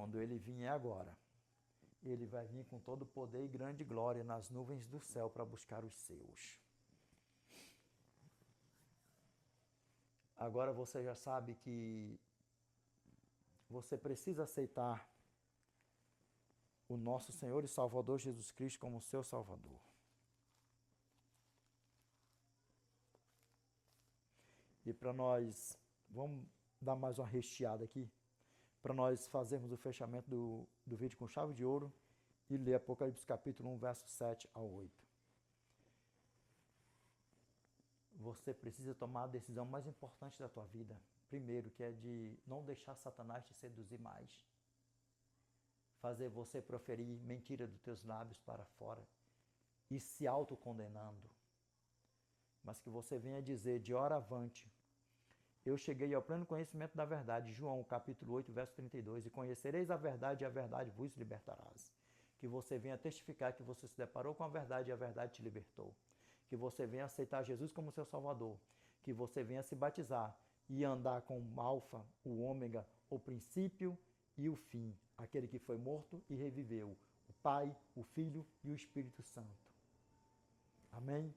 quando ele vier agora, ele vai vir com todo poder e grande glória nas nuvens do céu para buscar os seus. Agora você já sabe que você precisa aceitar o nosso Senhor e Salvador Jesus Cristo como seu Salvador. E para nós, vamos dar mais uma recheada aqui, para nós fazermos o fechamento do vídeo com chave de ouro e ler Apocalipse capítulo 1, verso 7 ao 8. Você precisa tomar a decisão mais importante da tua vida. Primeiro, que é de não deixar Satanás te seduzir mais. Fazer você proferir mentira dos teus lábios para fora e se autocondenando. Mas que você venha dizer de hora avante: eu cheguei ao pleno conhecimento da verdade. João capítulo 8, verso 32. E conhecereis a verdade vos libertarás. Que você venha testificar que você se deparou com a verdade e a verdade te libertou. Que você venha aceitar Jesus como seu Salvador. Que você venha se batizar e andar com o Alfa, o Ômega, o princípio e o fim. Aquele que foi morto e reviveu. O Pai, o Filho e o Espírito Santo. Amém?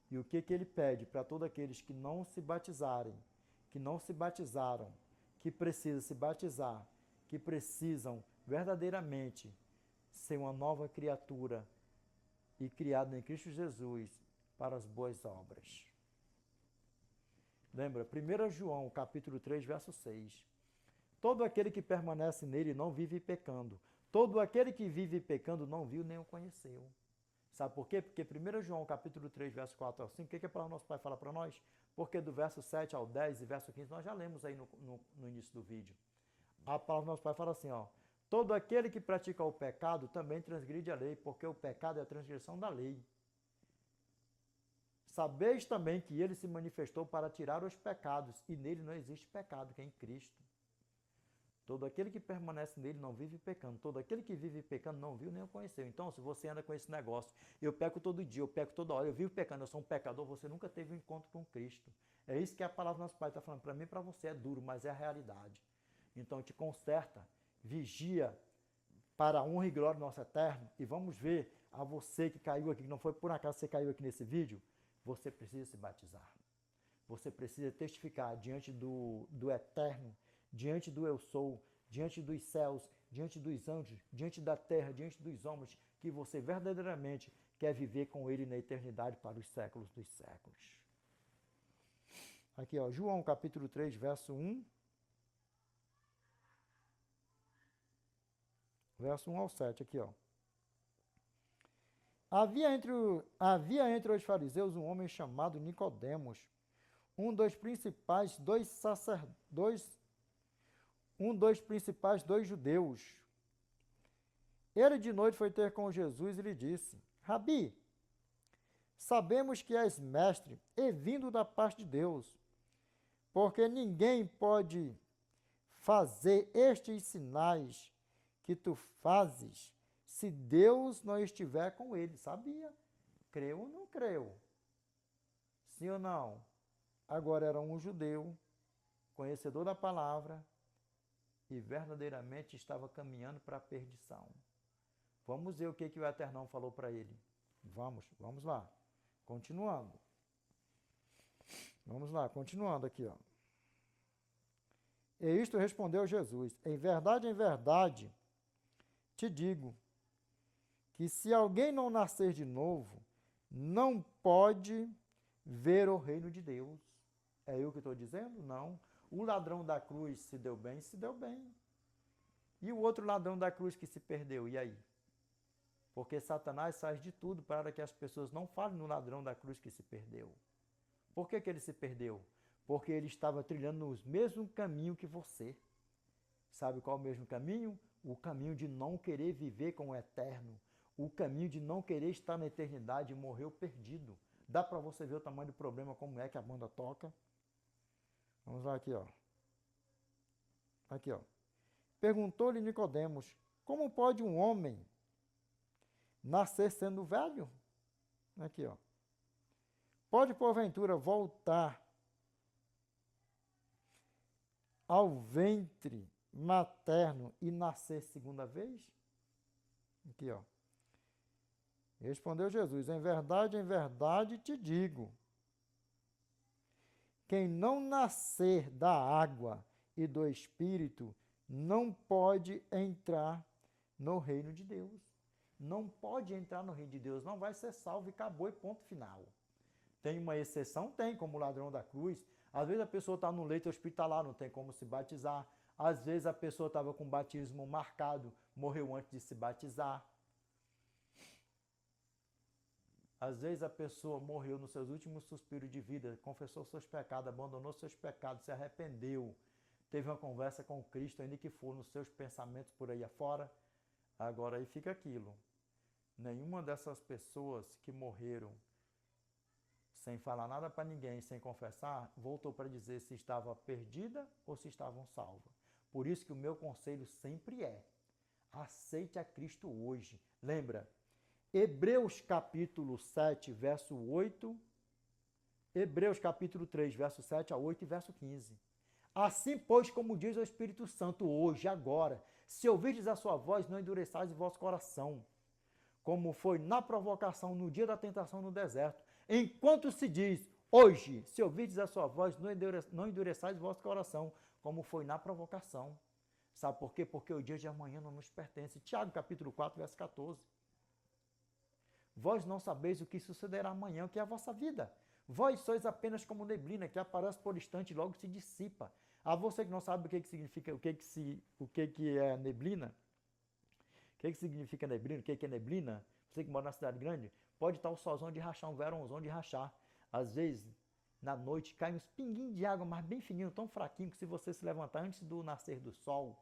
E o que ele pede para todos aqueles que não se batizarem, que não se batizaram, que precisam se batizar, que precisam verdadeiramente ser uma nova criatura e criada em Cristo Jesus para as boas obras. Lembra? 1 João, capítulo 3, verso 6. Todo aquele que permanece nele não vive pecando. Todo aquele que vive pecando não viu nem o conheceu. Sabe por quê? Porque 1 João, capítulo 3, verso 4 ao 5, o que é para o nosso Pai falar para nós? Porque do verso 7 ao 10 e verso 15, nós já lemos aí no início do vídeo. A palavra do nosso Pai fala assim, ó: todo aquele que pratica o pecado também transgride a lei, porque o pecado é a transgressão da lei. Sabeis também que ele se manifestou para tirar os pecados, e nele não existe pecado, que é em Cristo. Todo aquele que permanece nele não vive pecando. Todo aquele que vive pecando não viu nem o conheceu. Então, se você anda com esse negócio, eu peco todo dia, eu peco toda hora, eu vivo pecando, eu sou um pecador, você nunca teve um encontro com Cristo. É isso que a palavra do nosso Pai está falando. Para mim e para você é duro, mas é a realidade. Então, te conserta, vigia para a honra e glória do nosso Eterno. E vamos ver a você que caiu aqui, que não foi por acaso que você caiu aqui nesse vídeo, você precisa se batizar. Você precisa testificar diante do Eterno, diante do Eu Sou, diante dos céus, diante dos anjos, diante da terra, diante dos homens, que você verdadeiramente quer viver com Ele na eternidade para os séculos dos séculos. Aqui, ó, João capítulo 3, verso 1. Verso 1 ao 7, aqui, ó. Havia entre os fariseus um homem chamado Nicodemos, um dos principais dois judeus. Ele de noite foi ter com Jesus e lhe disse: Rabi, sabemos que és mestre e vindo da parte de Deus, porque ninguém pode fazer estes sinais que tu fazes se Deus não estiver com ele. Sabia? Creu ou não creu? Sim ou não? Agora era um judeu, conhecedor da palavra, e verdadeiramente estava caminhando para a perdição. Vamos ver o que o Eternão falou para ele. Vamos lá. Continuando. Vamos lá, continuando aqui, ó. E isto respondeu Jesus: em verdade, te digo, que se alguém não nascer de novo, não pode ver o reino de Deus. É eu que estou dizendo? Não. O ladrão da cruz se deu bem, se deu bem. E o outro ladrão da cruz que se perdeu, e aí? Porque Satanás faz de tudo para que as pessoas não falem no ladrão da cruz que se perdeu. Por que ele se perdeu? Porque ele estava trilhando o mesmo caminho que você. Sabe qual é o mesmo caminho? O caminho de não querer viver com o eterno. O caminho de não querer estar na eternidade e morreu perdido. Dá para você ver o tamanho do problema, como é que a banda toca? Vamos lá aqui, ó. Aqui, ó. Perguntou-lhe Nicodemos: como pode um homem nascer sendo velho? Aqui, ó. Pode, porventura, voltar ao ventre materno e nascer segunda vez? Aqui, ó. Respondeu Jesus: em verdade te digo, quem não nascer da água e do Espírito não pode entrar no reino de Deus. Não pode entrar no reino de Deus, não vai ser salvo e acabou e ponto final. Tem uma exceção? Tem, como o ladrão da cruz. Às vezes a pessoa está no leito hospitalar, não tem como se batizar. Às vezes a pessoa estava com o batismo marcado, morreu antes de se batizar. Às vezes a pessoa morreu nos seus últimos suspiros de vida, confessou seus pecados, abandonou seus pecados, se arrependeu, teve uma conversa com Cristo, ainda que for nos seus pensamentos por aí afora. Agora aí fica aquilo. Nenhuma dessas pessoas que morreram sem falar nada para ninguém, sem confessar, voltou para dizer se estava perdida ou se estavam salvas. Por isso que o meu conselho sempre é: aceite a Cristo hoje. Lembra? Hebreus capítulo 7, verso 8, Hebreus capítulo 3, verso 7 a 8 e verso 15. Assim, pois, como diz o Espírito Santo hoje, agora, se ouvirdes a sua voz, não endureçais o vosso coração, como foi na provocação no dia da tentação no deserto. Enquanto se diz, hoje, se ouvirdes a sua voz, não endureçais o vosso coração, como foi na provocação. Sabe por quê? Porque o dia de amanhã não nos pertence. Tiago capítulo 4, verso 14. Vós não sabeis o que sucederá amanhã, o que é a vossa vida. Vós sois apenas como neblina, que aparece por instante e logo se dissipa. A você que não sabe o que significa, o que é neblina, o que significa neblina, o que é neblina, você que mora na cidade grande, pode estar o solzão de rachar, um verãozão de rachar. Às vezes, na noite, cai uns pinguinhos de água, mas bem fininho, tão fraquinho, que se você se levantar antes do nascer do sol,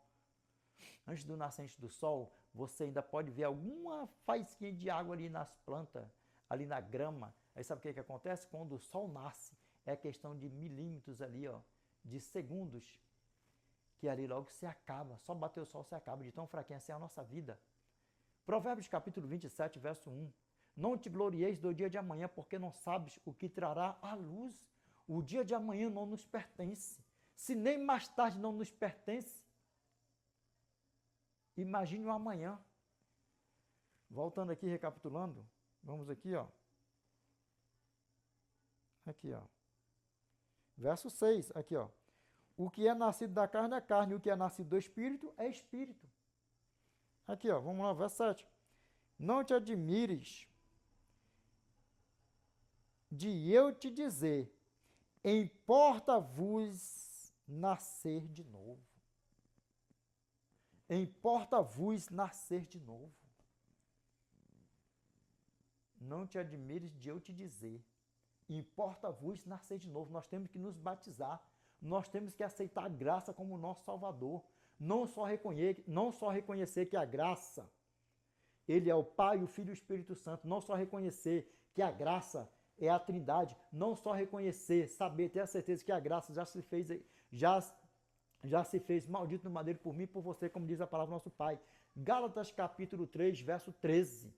antes do nascente do sol, você ainda pode ver alguma faísquinha de água ali nas plantas, ali na grama. Aí sabe o que acontece? Quando o sol nasce, é questão de milímetros ali, ó, de segundos, que ali logo se acaba. Só bater o sol se acaba, de tão fraquinha assim é a nossa vida. Provérbios capítulo 27, verso 1. Não te glorieis do dia de amanhã, porque não sabes o que trará a luz. O dia de amanhã não nos pertence. Se nem mais tarde não nos pertence, imagine o amanhã. Voltando aqui, recapitulando, vamos aqui, ó. Aqui, ó. Verso 6, aqui, ó. O que é nascido da carne é carne, o que é nascido do espírito é espírito. Aqui, ó, vamos lá, verso 7. Não te admires de eu te dizer, importa-vos nascer de novo. Importa-vos nascer de novo. Não te admires de eu te dizer, importa-vos nascer de novo. Nós temos que nos batizar. Nós temos que aceitar a graça como nosso Salvador. Não só reconhecer que a graça, Ele é o Pai, o Filho e o Espírito Santo. Não só reconhecer que a graça é a Trindade. Não só reconhecer, saber, ter a certeza que a graça já se fez maldito no madeiro por mim e por você, como diz a palavra do nosso Pai. Gálatas capítulo 3, verso 13.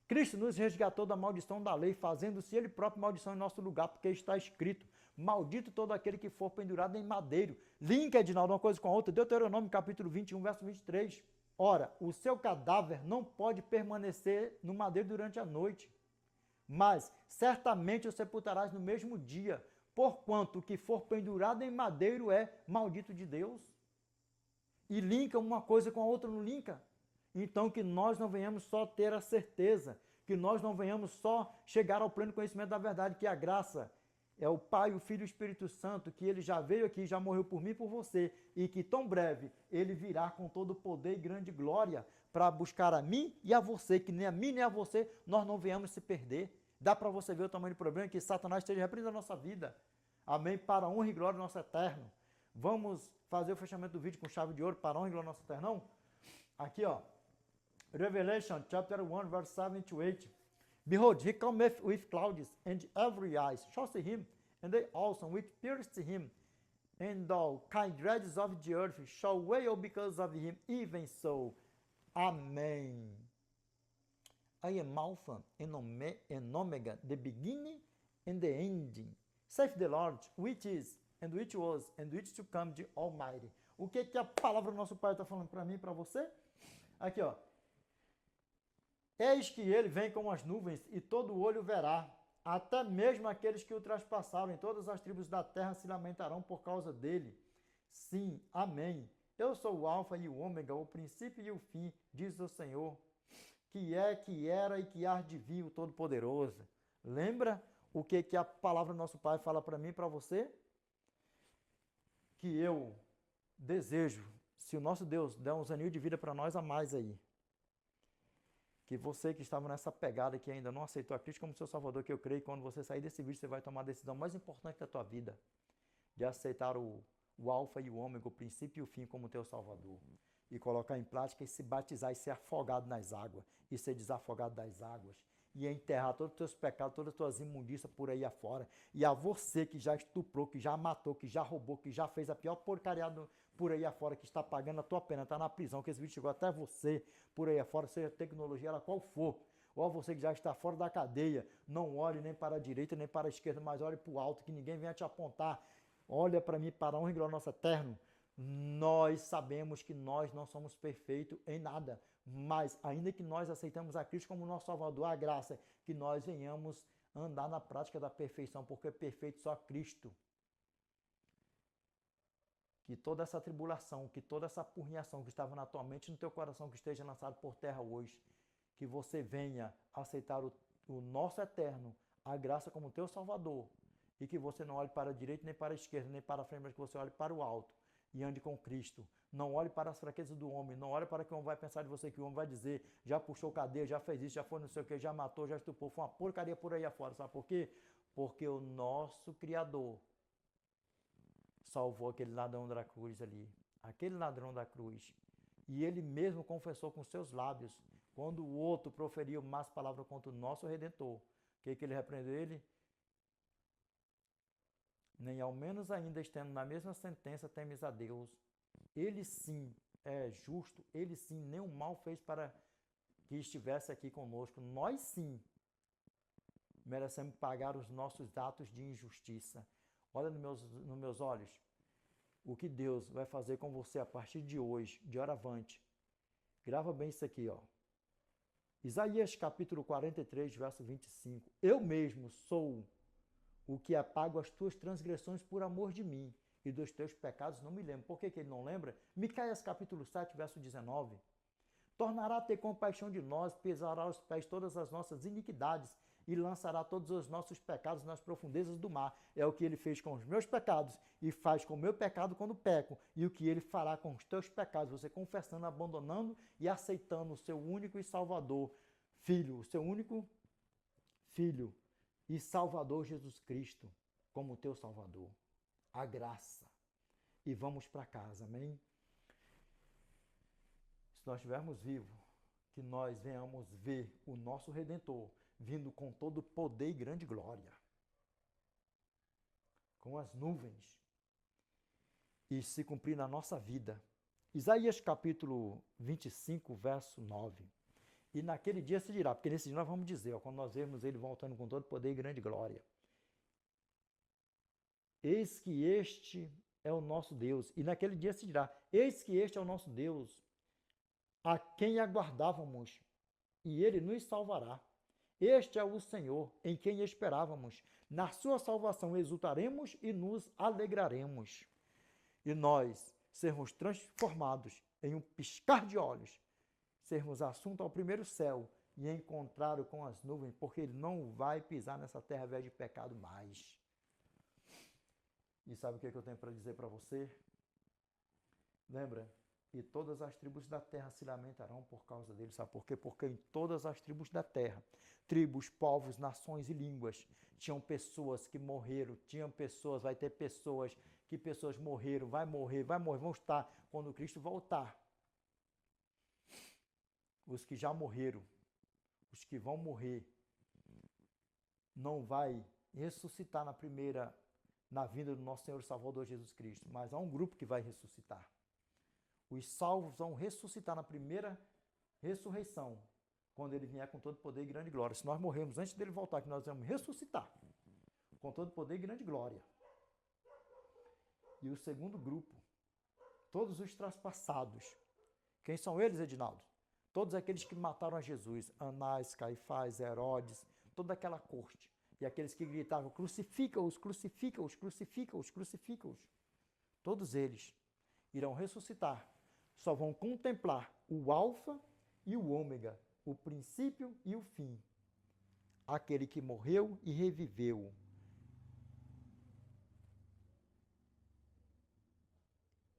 Cristo nos resgatou da maldição da lei, fazendo-se Ele próprio maldição em nosso lugar, porque está escrito, maldito todo aquele que for pendurado em madeiro. Linka, Edinaldo, uma coisa com a outra. Deuteronômio capítulo 21, verso 23. Ora, o seu cadáver não pode permanecer no madeiro durante a noite, mas certamente o sepultarás no mesmo dia, porquanto o que for pendurado em madeiro é maldito de Deus. E linka uma coisa com a outra, não linka? Então que nós não venhamos só ter a certeza, que nós não venhamos só chegar ao pleno conhecimento da verdade, que a graça é o Pai, o Filho e o Espírito Santo, que Ele já veio aqui, já morreu por mim e por você, e que tão breve Ele virá com todo o poder e grande glória para buscar a mim e a você, que nem a mim nem a você nós não venhamos se perder. Dá para você ver o tamanho do problema, que Satanás esteja repreendendo a nossa vida. Amém? Para a honra e glória do nosso Eterno. Vamos fazer o fechamento do vídeo com chave de ouro para a honra e glória do nosso Eternão? Aqui, ó. Revelation chapter 1, verse 7 to 8. Behold, he cometh with clouds, and every eye shall see him, and they also which pierced him, and all kindreds of the earth shall wail because of him, even so. Amen. I am Alpha and Omega, the beginning and the ending. Saith the Lord, which is, and which was, and which to come, the Almighty. O que a palavra do nosso Pai está falando para mim e para você? Aqui, ó. Eis que ele vem com as nuvens e todo olho verá, até mesmo aqueles que o traspassaram, em todas as tribos da terra se lamentarão por causa dele. Sim, amém. Eu sou o Alfa e o Ômega, o princípio e o fim, diz o Senhor, que é, que era e que há de vir o Todo-Poderoso. Lembra o que a palavra do nosso Pai fala para mim e para você? Que eu desejo, se o nosso Deus der uns aninhos de vida para nós a mais aí, que você que estava nessa pegada que ainda não aceitou a Cristo como seu Salvador, que eu creio que quando você sair desse vídeo você vai tomar a decisão mais importante da tua vida, de aceitar o Alfa e o Ômega, o princípio e o fim como teu Salvador. E colocar em prática e se batizar e ser afogado nas águas, e ser desafogado das águas, e enterrar todos os teus pecados, todas as tuas imundícias por aí afora. E a você que já estuprou, que já matou, que já roubou, que já fez a pior porcaria por aí afora, que está pagando a tua pena, está na prisão, que esse vídeo chegou até você por aí afora, seja tecnologia, ela qual for. Ou você que já está fora da cadeia, não olhe nem para a direita nem para a esquerda, mas olhe para o alto, que ninguém venha te apontar. Olha para mim, para a honra e glória nosso eterno. Nós sabemos que nós não somos perfeitos em nada, mas ainda que nós aceitamos a Cristo como nosso Salvador, a graça que nós venhamos andar na prática da perfeição, porque é perfeito só Cristo. Que toda essa tribulação, que toda essa apurrinhação que estava na tua mente e no teu coração que esteja lançado por terra hoje, que você venha aceitar o nosso eterno, a graça como teu Salvador, e que você não olhe para a direita, nem para a esquerda, nem para a frente, mas que você olhe para o alto e ande com Cristo. Não olhe para as fraquezas do homem, não olhe para o que o homem vai pensar de você, que o homem vai dizer, já puxou cadeia, já fez isso, já foi não sei o que, já matou, já estupou, foi uma porcaria por aí afora. Sabe por quê? Porque o nosso Criador salvou aquele ladrão da cruz ali, aquele ladrão da cruz. E ele mesmo confessou com seus lábios, quando o outro proferiu más palavras contra o nosso Redentor, que ele repreendeu ele? Nem ao menos ainda estando na mesma sentença temes a Deus. Ele sim é justo, ele sim nenhum mal fez para que estivesse aqui conosco. Nós sim merecemos pagar os nossos atos de injustiça. Olha nos meus olhos o que Deus vai fazer com você a partir de hoje, de hora avante. Grava bem isso aqui, ó. Isaías capítulo 43, verso 25. Eu mesmo sou o que apago as tuas transgressões por amor de mim, e dos teus pecados não me lembro. Por que ele não lembra? Miqueias capítulo 7, verso 19. Tornará a ter compaixão de nós, pesará aos pés todas as nossas iniquidades e lançará todos os nossos pecados nas profundezas do mar. É o que ele fez com os meus pecados e faz com o meu pecado quando peco, e o que ele fará com os teus pecados, você confessando, abandonando e aceitando o seu único e salvador Filho, o seu único Filho e Salvador Jesus Cristo como teu Salvador. A graça. E vamos para casa, amém? Se nós estivermos vivos, que nós venhamos ver o nosso Redentor vindo com todo poder e grande glória, com as nuvens, e se cumprir na nossa vida. Isaías capítulo 25, verso 9. E naquele dia se dirá, porque nesse dia nós vamos dizer, ó, quando nós vermos ele voltando com todo poder e grande glória, eis que este é o nosso Deus. E naquele dia se dirá, eis que este é o nosso Deus, a quem aguardávamos, e ele nos salvará. Este é o Senhor, em quem esperávamos. Na sua salvação exultaremos e nos alegraremos. E nós sermos transformados em um piscar de olhos, sermos assunto ao primeiro céu e encontrado com as nuvens, porque ele não vai pisar nessa terra velha de pecado mais. E sabe o que eu tenho para dizer para você? Lembra? E todas as tribos da terra se lamentarão por causa dele. Sabe por quê? Porque em todas as tribos da terra, tribos, povos, nações e línguas, tinham pessoas que morreram, vai ter pessoas que pessoas morreram, vai morrer, vão estar quando Cristo voltar. Os que já morreram, os que vão morrer, não vai ressuscitar na vinda do nosso Senhor e Salvador Jesus Cristo, mas há um grupo que vai ressuscitar. Os salvos vão ressuscitar na primeira ressurreição, quando ele vier com todo poder e grande glória. Se nós morrermos antes dele voltar, que nós vamos ressuscitar com todo poder e grande glória. E o segundo grupo, todos os traspassados. Quem são eles, Edinaldo? Todos aqueles que mataram a Jesus, Anás, Caifás, Herodes, toda aquela corte. E aqueles que gritavam, crucifica-os, crucifica-os, crucifica-os, crucifica-os. Todos eles irão ressuscitar. Só vão contemplar o alfa e o ômega, o princípio e o fim. Aquele que morreu e reviveu.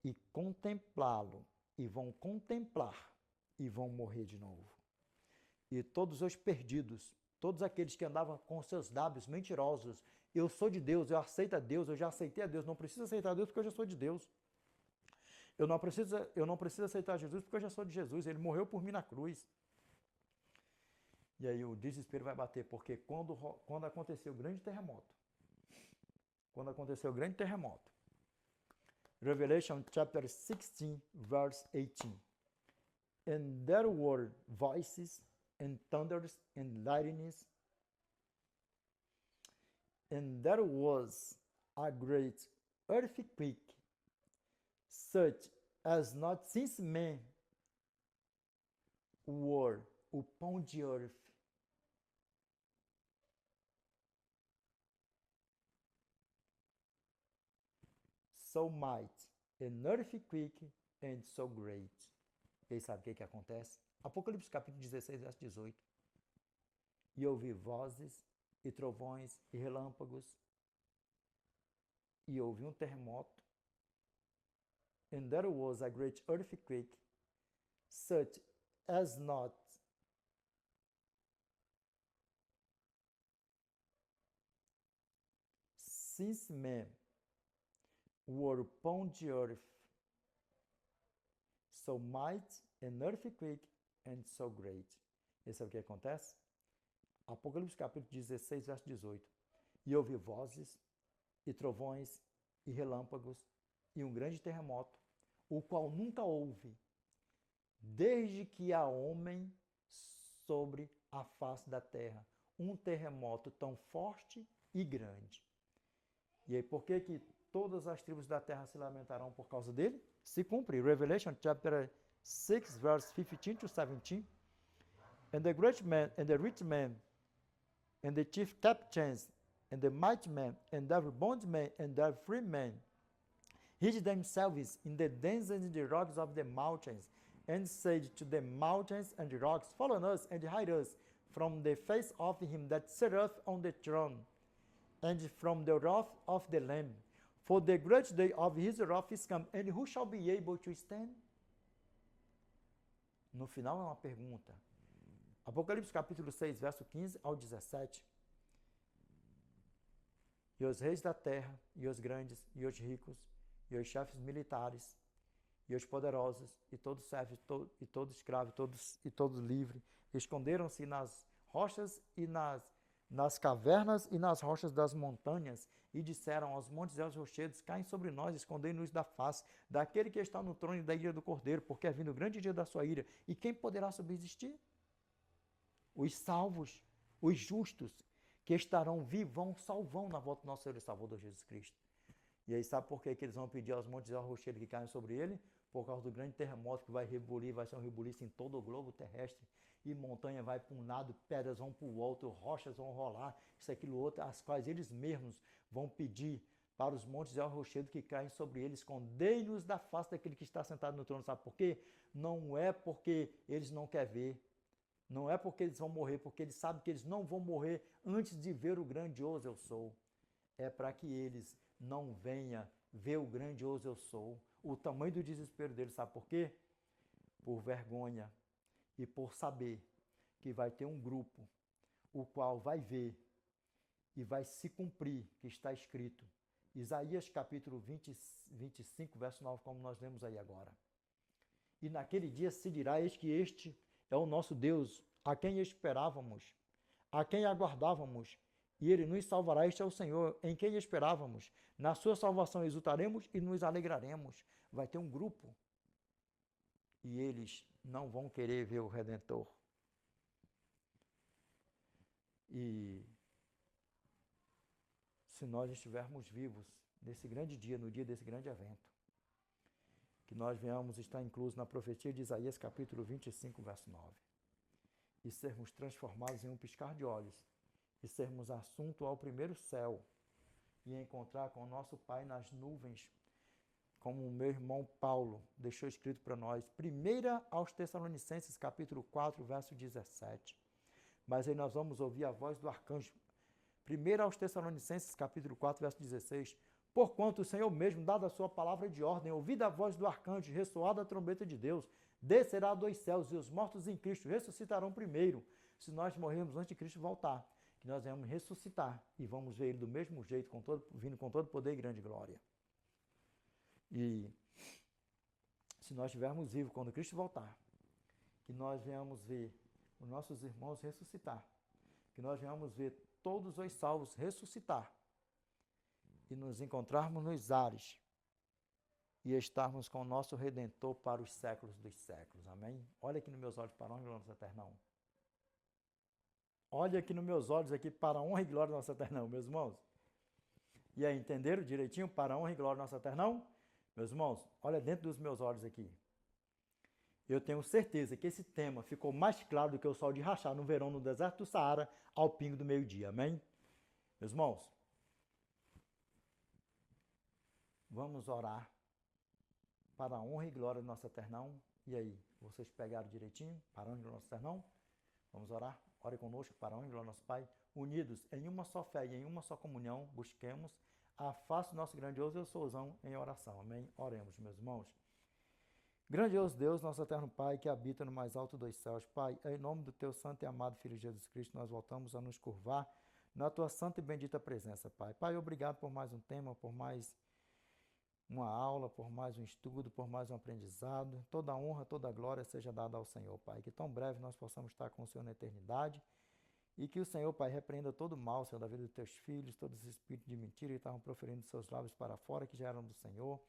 E contemplá-lo. E vão contemplar. E vão morrer de novo. E todos os perdidos, todos aqueles que andavam com seus lábios mentirosos, eu sou de Deus, eu aceito a Deus, eu já aceitei a Deus, não preciso aceitar a Deus porque eu já sou de Deus. Eu não preciso aceitar Jesus porque eu já sou de Jesus, ele morreu por mim na cruz. E aí o desespero vai bater, porque quando aconteceu o grande terremoto, Revelation chapter 16, verse 18. And there were voices and thunders and lightnings, and there was a great earthquake, such as not since men were upon the earth. So might, an earthquake and so great. E sabe o que acontece? Apocalipse capítulo 16, verso 18. E ouvi vozes, e trovões, e relâmpagos, e houve um terremoto. And there was a great earthquake, such as not since men were upon the earth. So might, an earthquake, and so great. E sabe o que acontece? Apocalipse capítulo 16, verso 18. E houve vozes, e trovões, e relâmpagos, e um grande terremoto, o qual nunca houve, desde que há homem sobre a face da terra. Um terremoto tão forte e grande. E aí, por que todas as tribos da terra se lamentarão por causa dele? Se cumpre. Revelation chapter 6, verse 15 to 17. And the great man, and the rich man, and the chief captains, and the mighty men, and every bondman, and every free man, hid themselves in the dens and in the rocks of the mountains, and said to the mountains and the rocks, Fall on us and hide us from the face of him that sitteth on the throne, and from the wrath of the Lamb. For the great day of his wrath is come, and who shall be able to stand? No final é uma pergunta. Apocalipse capítulo 6, verso 15 ao 17. E os reis da terra, e os grandes, e os ricos, e os chefes militares, e os poderosos, e todos servos, e todos escravos, e todos livres, esconderam-se nas rochas e nas cavernas e nas rochas das montanhas, e disseram aos montes e aos rochedos, caem sobre nós, escondei-nos da face daquele que está no trono e da ira do Cordeiro, porque é vindo o grande dia da sua ira, e quem poderá subsistir? Os salvos, os justos, que estarão salvão na volta do nosso Senhor e Salvador Jesus Cristo. E aí sabe por que eles vão pedir aos montes e aos rochedos que caem sobre ele? Por causa do grande terremoto que vai rebulir, vai ser um rebuliço em todo o globo terrestre. E montanha vai para um lado, pedras vão para o outro, rochas vão rolar, isso, aquilo, outro, as quais eles mesmos vão pedir para os montes e aos rochedos que caem sobre eles, escondei-nos da face daquele que está sentado no trono. Sabe por quê? Não é porque eles não querem ver, não é porque eles vão morrer, porque eles sabem que eles não vão morrer antes de ver o grandioso eu sou. É para que eles não venham ver o grandioso eu sou. O tamanho do desespero deles, sabe por quê? Por vergonha e por saber que vai ter um grupo, o qual vai ver e vai se cumprir, que está escrito. Isaías capítulo 25, verso 9, como nós lemos aí agora. E naquele dia se dirá, eis que este é o nosso Deus, a quem esperávamos, a quem aguardávamos, e ele nos salvará. Este é o Senhor, em quem esperávamos. Na sua salvação exultaremos e nos alegraremos. Vai ter um grupo, e eles não vão querer ver o Redentor. E se nós estivermos vivos nesse grande dia, no dia desse grande evento, que nós venhamos estar inclusos na profecia de Isaías capítulo 25, verso 9. E sermos transformados em um piscar de olhos, e sermos assunto ao primeiro céu, e encontrar com o nosso Pai nas nuvens, como o meu irmão Paulo deixou escrito para nós, 1 aos Tessalonicenses, capítulo 4, verso 17. Mas aí nós vamos ouvir a voz do arcanjo. 1 aos Tessalonicenses, capítulo 4, verso 16. Porquanto o Senhor mesmo, dada a sua palavra de ordem, ouvida a voz do arcanjo, ressoada a trombeta de Deus, descerá dos céus, e os mortos em Cristo ressuscitarão primeiro, se nós morrermos antes de Cristo voltar. Que nós vamos ressuscitar e vamos ver ele do mesmo jeito, vindo com todo poder e grande glória. E se nós estivermos vivos quando Cristo voltar, que nós venhamos ver os nossos irmãos ressuscitar, que nós venhamos ver todos os salvos ressuscitar e nos encontrarmos nos ares e estarmos com o nosso Redentor para os séculos dos séculos. Amém? Olha aqui nos meus olhos para a honra e glória do nosso eternão. Olha aqui nos meus olhos aqui para a honra e glória do nosso eternão, meus irmãos. E aí, entenderam direitinho? Para a honra e glória do nosso eternão? Meus irmãos, olha dentro dos meus olhos aqui. Eu tenho certeza que esse tema ficou mais claro do que o sol de rachar no verão no deserto do Saara ao pingo do meio-dia. Amém? Meus irmãos, vamos orar para a honra e glória do nosso eternão. E aí, vocês pegaram direitinho? Para a honra e glória do nosso eternão? Vamos orar? Ore conosco para a honra e glória do nosso Pai. Unidos em uma só fé e em uma só comunhão, busquemos a face do nosso grandioso Deusozão em oração. Amém? Oremos, meus irmãos. Grandioso Deus, nosso eterno Pai, que habita no mais alto dos céus. Pai, em nome do teu santo e amado Filho Jesus Cristo, nós voltamos a nos curvar na tua santa e bendita presença, Pai. Pai, obrigado por mais um tema, por mais uma aula, por mais um estudo, por mais um aprendizado. Toda a honra, toda a glória seja dada ao Senhor, Pai. Que tão breve nós possamos estar com o Senhor na eternidade. E que o Senhor, Pai, repreenda todo o mal, Senhor, da vida dos teus filhos, todos os espíritos de mentira que estavam proferindo seus lábios para fora, que já eram do Senhor,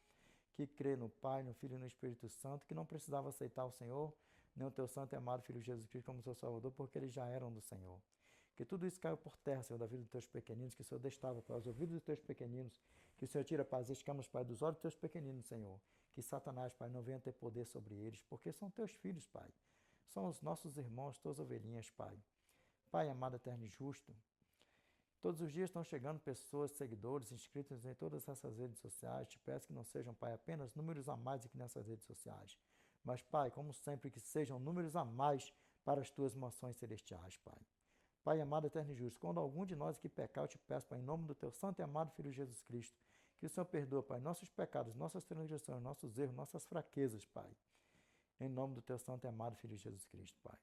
que crê no Pai, no Filho e no Espírito Santo, que não precisava aceitar o Senhor, nem o teu santo e amado Filho Jesus Cristo como seu Salvador, porque eles já eram do Senhor. Que tudo isso caiu por terra, Senhor, da vida dos teus pequeninos, que o Senhor destava para os ouvidos dos teus pequeninos, que o Senhor tira, Pai, as escamas, Pai, dos olhos dos teus pequeninos, Senhor. Que Satanás, Pai, não venha ter poder sobre eles, porque são teus filhos, Pai. São os nossos irmãos, tuas ovelhinhas, Pai. Pai amado, eterno e justo, todos os dias estão chegando pessoas, seguidores, inscritos em todas essas redes sociais. Te peço que não sejam, Pai, apenas números a mais aqui nessas redes sociais. Mas, Pai, como sempre, que sejam números a mais para as tuas moções celestiais, Pai. Pai amado, eterno e justo, quando algum de nós aqui pecar, eu te peço, Pai, em nome do teu santo e amado Filho Jesus Cristo, que o Senhor perdoa, Pai, nossos pecados, nossas transgressões, nossos erros, nossas fraquezas, Pai. Em nome do teu santo e amado Filho Jesus Cristo, Pai.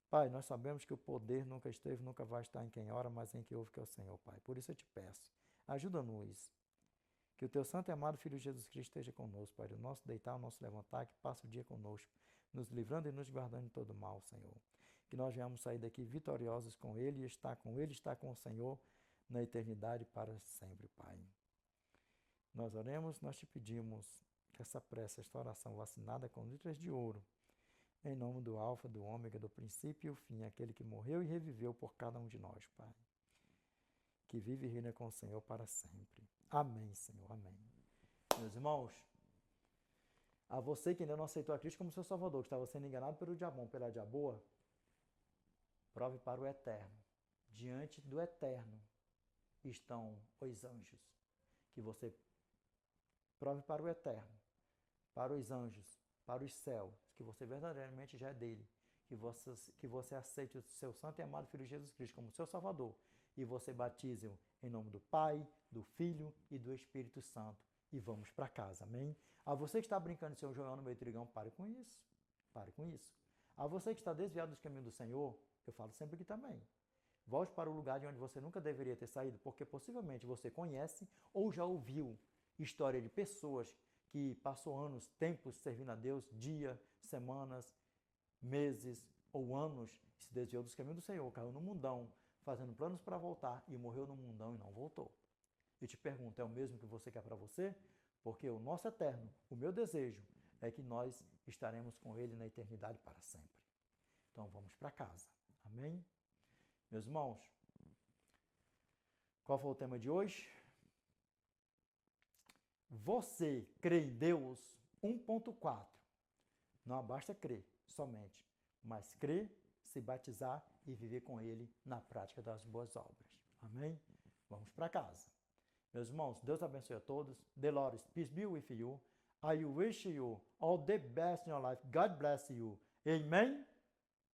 Pai, nós sabemos que o poder nunca esteve, nunca vai estar em quem ora, mas em quem ouve, que é o Senhor, Pai. Por isso eu te peço, ajuda-nos. Que o teu santo e amado Filho Jesus Cristo esteja conosco, Pai. O nosso deitar, o nosso levantar, que passe o dia conosco, nos livrando e nos guardando de todo mal, Senhor. Que nós venhamos sair daqui vitoriosos com Ele e estar com o Senhor na eternidade para sempre, Pai. Nós oremos, nós te pedimos que essa prece, esta oração vacinada com letras de ouro, em nome do Alfa, do Ômega, do princípio e o fim, aquele que morreu e reviveu por cada um de nós, Pai. Que vive e reina com o Senhor para sempre. Amém, Senhor, amém. Meus irmãos, a você que ainda não aceitou a Cristo como seu Salvador, que estava sendo enganado pelo diabão, pela diaboa, prove para o eterno. Diante do eterno estão os anjos. Que você prove para o eterno, para os anjos, para os céus, que você verdadeiramente já é dele, que você aceite o seu santo e amado Filho Jesus Cristo como seu Salvador, e você batize-o em nome do Pai, do Filho e do Espírito Santo, e vamos para casa, amém? A você que está brincando de ser um joelho no meio do trigão, pare com isso, pare com isso. A você que está desviado dos caminhos do Senhor, eu falo sempre aqui também, volte para o lugar de onde você nunca deveria ter saído, porque possivelmente você conhece ou já ouviu história de pessoas que passou anos, tempos servindo a Deus, dia, semanas, meses ou anos, se desviou dos caminhos do Senhor, caiu no mundão, fazendo planos para voltar e morreu no mundão e não voltou. E te pergunto, é o mesmo que você quer para você? Porque o nosso eterno, o meu desejo, é que nós estaremos com Ele na eternidade para sempre. Então vamos para casa. Amém? Meus irmãos, qual foi o tema de hoje? Você crê em Deus? 1.4. Não basta crer somente, mas crer, se batizar e viver com Ele na prática das boas obras. Amém? Vamos para casa. Meus irmãos, Deus abençoe a todos. The Lord, peace be with you. I wish you all the best in your life. God bless you. Amen.